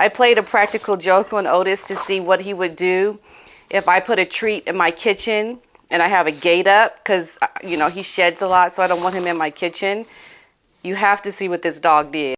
I played a practical joke on Otis to see what he would do if I put a treat in my kitchen and I have a gate up because, he sheds a lot, so I don't want him in my kitchen. You have to see what this dog did.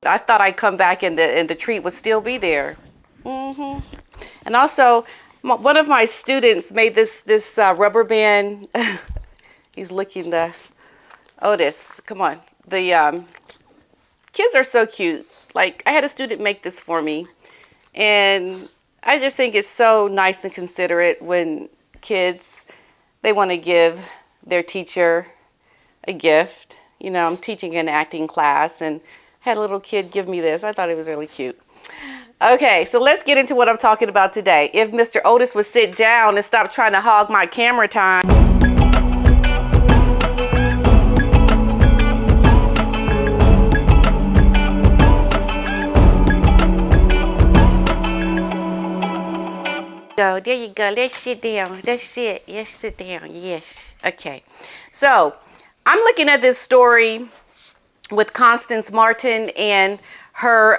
I thought I'd come back and the treat would still be there. And also, one of my students made this rubber band. He's licking the Otis. Come on. The kids are so cute. Like, I had a student make this for me. And I just think it's so nice and considerate when kids, they want to give their teacher a gift. I'm teaching an acting class and had a little kid give me this. I thought it was really cute. Okay, so let's get into what I'm talking about today. If Mr. Otis would sit down and stop trying to hog my camera time. There you go. Let's sit down. That's it. Yes, sit down. Yes. Okay. So I'm looking at this story with Constance Martin and her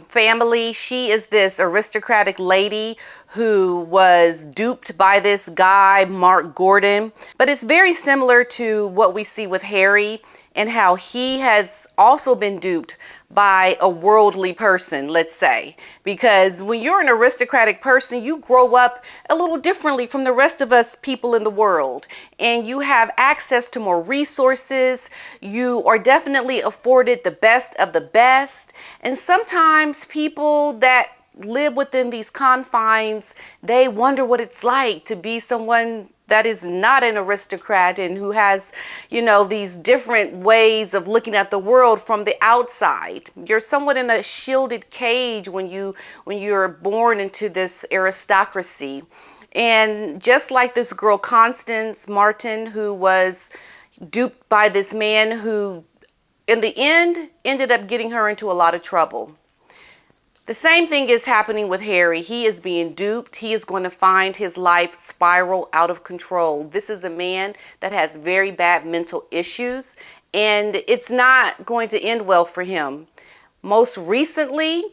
family. She is this aristocratic lady who was duped by this guy, Mark Gordon. But it's very similar to what we see with Harry and how he has also been duped by a worldly person, let's say. Because when you're an aristocratic person, you grow up a little differently from the rest of us people in the world. And you have access to more resources. You are definitely afforded the best of the best. And sometimes people that live within these confines, they wonder what it's like to be someone that is not an aristocrat and who has, these different ways of looking at the world from the outside. You're somewhat in a shielded cage when you're born into this aristocracy. And just like this girl, Constance Martin, who was duped by this man who, in the end, ended up getting her into a lot of trouble. The same thing is happening with Harry. He is being duped. He is going to find his life spiral out of control. This is a man that has very bad mental issues, and it's not going to end well for him. Most recently,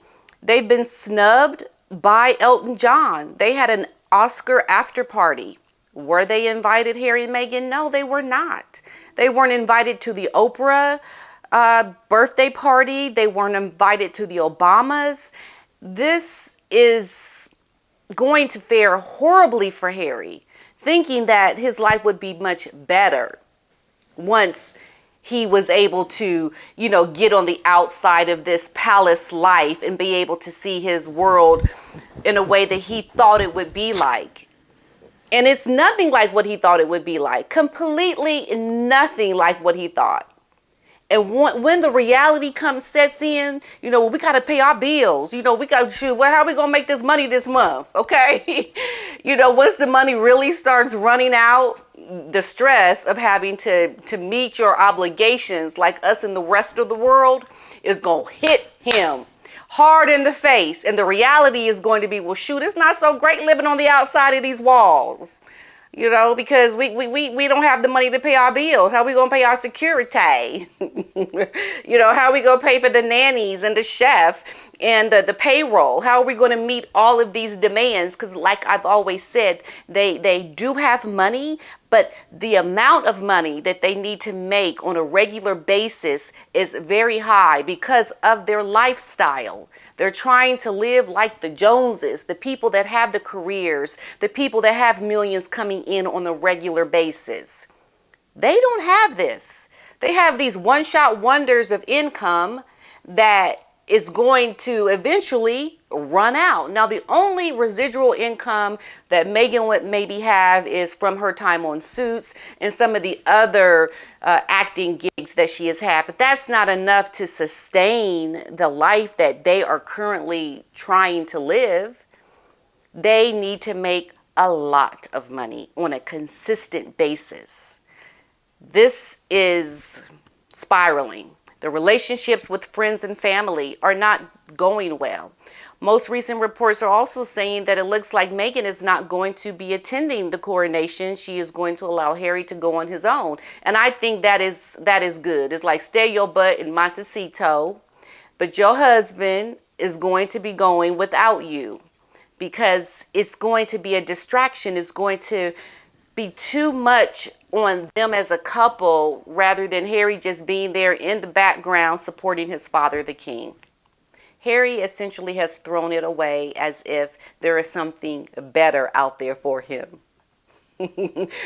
they've been snubbed by Elton John. They had an Oscar after party. Were they invited, Harry and Meghan? No, they were not. They weren't invited to the Oprah birthday party. They weren't invited to the Obamas. This is going to fare horribly for Harry, thinking that his life would be much better once he was able to, get on the outside of this palace life and be able to see his world in a way that he thought it would be like. And it's nothing like what he thought it would be like. Completely nothing like what he thought. And when the reality sets in, we got to pay our bills. We got to shoot. Well, how are we going to make this money this month? Okay. Once the money really starts running out, the stress of having to meet your obligations like us and the rest of the world is going to hit him hard in the face. And the reality is going to be, well, shoot, it's not so great living on the outside of these walls. Because we don't have the money to pay our bills. How are we going to pay our security? How are we going to pay for the nannies and the chef and the payroll? How are we going to meet all of these demands? Because like I've always said, they do have money, but the amount of money that they need to make on a regular basis is very high because of their lifestyle. They're trying to live like the Joneses, the people that have the careers, the people that have millions coming in on a regular basis. They don't have this. They have these one-shot wonders of income that is going to eventually run out. Now, the only residual income that Meghan would maybe have is from her time on Suits and some of the other acting gigs that she has had. But that's not enough to sustain the life that they are currently trying to live. They need to make a lot of money on a consistent basis. This is spiraling. The relationships with friends and family are not going well. Most recent reports are also saying that it looks like Meghan is not going to be attending the coronation. She is going to allow Harry to go on his own. And I think that is good. It's like, stay your butt in Montecito, but your husband is going to be going without you because it's going to be a distraction. It's going to be too much on them as a couple rather than Harry just being there in the background supporting his father, the king. Harry essentially has thrown it away as if there is something better out there for him.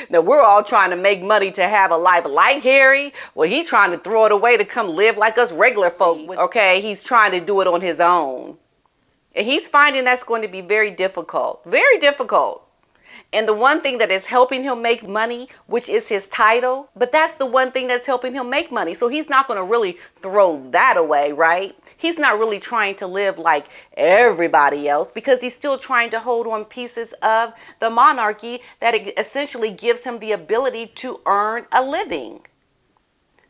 Now, we're all trying to make money to have a life like Harry. Well, he's trying to throw it away to come live like us regular folk. Okay, he's trying to do it on his own. And he's finding that's going to be very difficult. Very difficult. And the one thing that is helping him make money, which is his title, but that's the one thing that's helping him make money. So he's not going to really throw that away, right? He's not really trying to live like everybody else because he's still trying to hold on pieces of the monarchy that essentially gives him the ability to earn a living.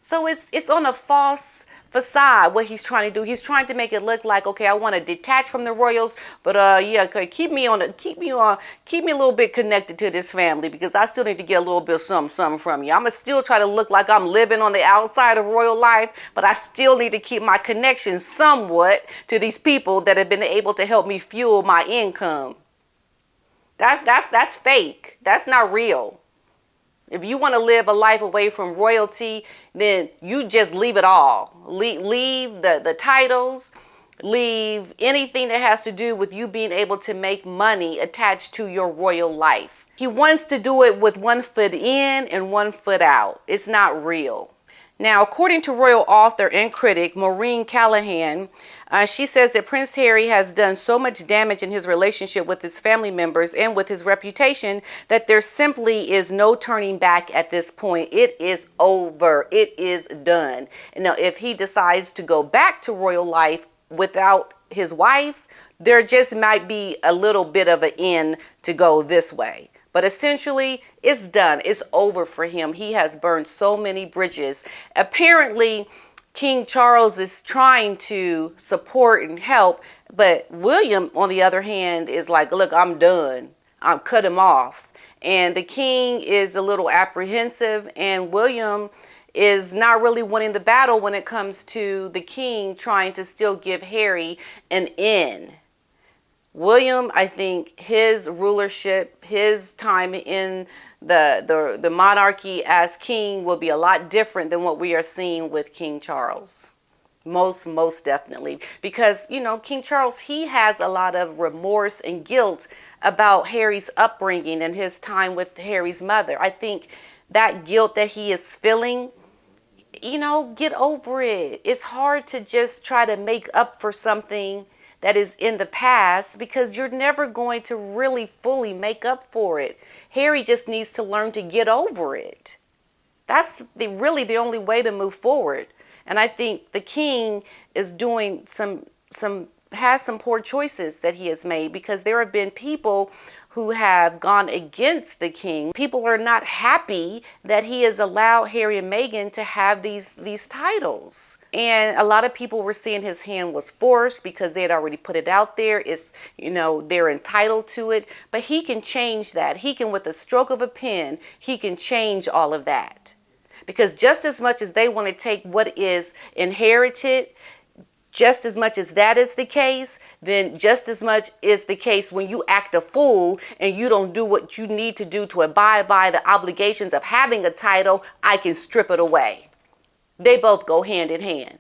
So it's on a false facade what he's trying to do. He's trying to make it look like, okay, I want to detach from the royals, but yeah, okay, keep me a little bit connected to this family because I still need to get a little bit of something from you. I'm gonna still try to look like I'm living on the outside of royal life, but I still need to keep my connection somewhat to these people that have been able to help me fuel my income. That's fake. That's not real. If you want to live a life away from royalty, then you just leave it all. Leave the titles, leave anything that has to do with you being able to make money attached to your royal life. He wants to do it with one foot in and one foot out. It's not real. Now, according to royal author and critic Maureen Callahan, she says that Prince Harry has done so much damage in his relationship with his family members and with his reputation that there simply is no turning back at this point. It is over. It is done. Now, if he decides to go back to royal life without his wife, there just might be a little bit of an end to go this way. But essentially, it's done. It's over for him. He has burned so many bridges. Apparently, King Charles is trying to support and help, but William, on the other hand, is like, look, I'm done. I'm cut him off. And the king is a little apprehensive, and William is not really winning the battle when it comes to the king trying to still give Harry an in. William, I think his rulership, his time in the monarchy as king will be a lot different than what we are seeing with King Charles. Most definitely. Because, you know, King Charles, he has a lot of remorse and guilt about Harry's upbringing and his time with Harry's mother. I think that guilt that he is feeling, you know, get over it. It's hard to just try to make up for something that is in the past because you're never going to really fully make up for it. Harry just needs to learn to get over it. That's really the only way to move forward. And I think the king is doing some poor choices that he has made because there have been people who have gone against the king. People are not happy that he has allowed Harry and Meghan to have these titles. And a lot of people were saying his hand was forced because they had already put it out there. It's, you know, they're entitled to it. But he can change that. He can, with a stroke of a pen, he can change all of that. Because just as much as they want to take what is inherited, just as much as that is the case, then just as much is the case when you act a fool and you don't do what you need to do to abide by the obligations of having a title, I can strip it away. They both go hand in hand.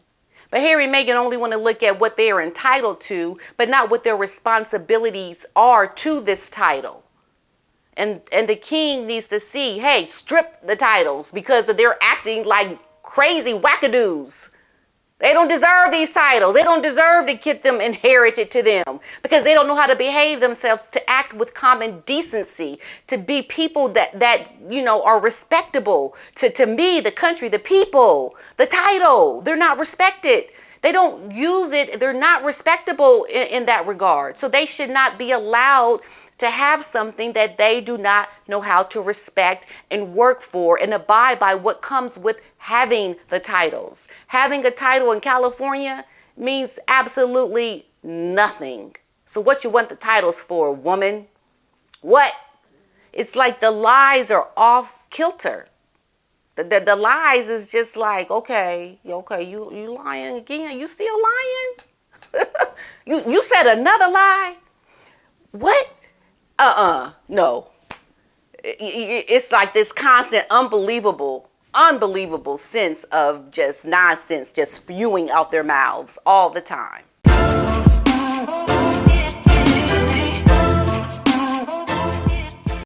But Harry and Meghan only want to look at what they are entitled to, but not what their responsibilities are to this title. And the king needs to see, hey, strip the titles because they're acting like crazy wackadoos. They don't deserve these titles. They don't deserve to get them inherited to them because they don't know how to behave themselves, to act with common decency, to be people that you know are respectable to me, the country, the people, the title. They're not respected. They don't use it. They're not respectable in that regard. So they should not be allowed to have something that they do not know how to respect and work for and abide by what comes with having the titles. Having a title in California means absolutely nothing. So what you want the titles for, woman? What? It's like the lies are off kilter. The lies is just like, okay, you lying again. You still lying? you said another lie? What? No. It's like this constant, unbelievable sense of just nonsense just spewing out their mouths all the time.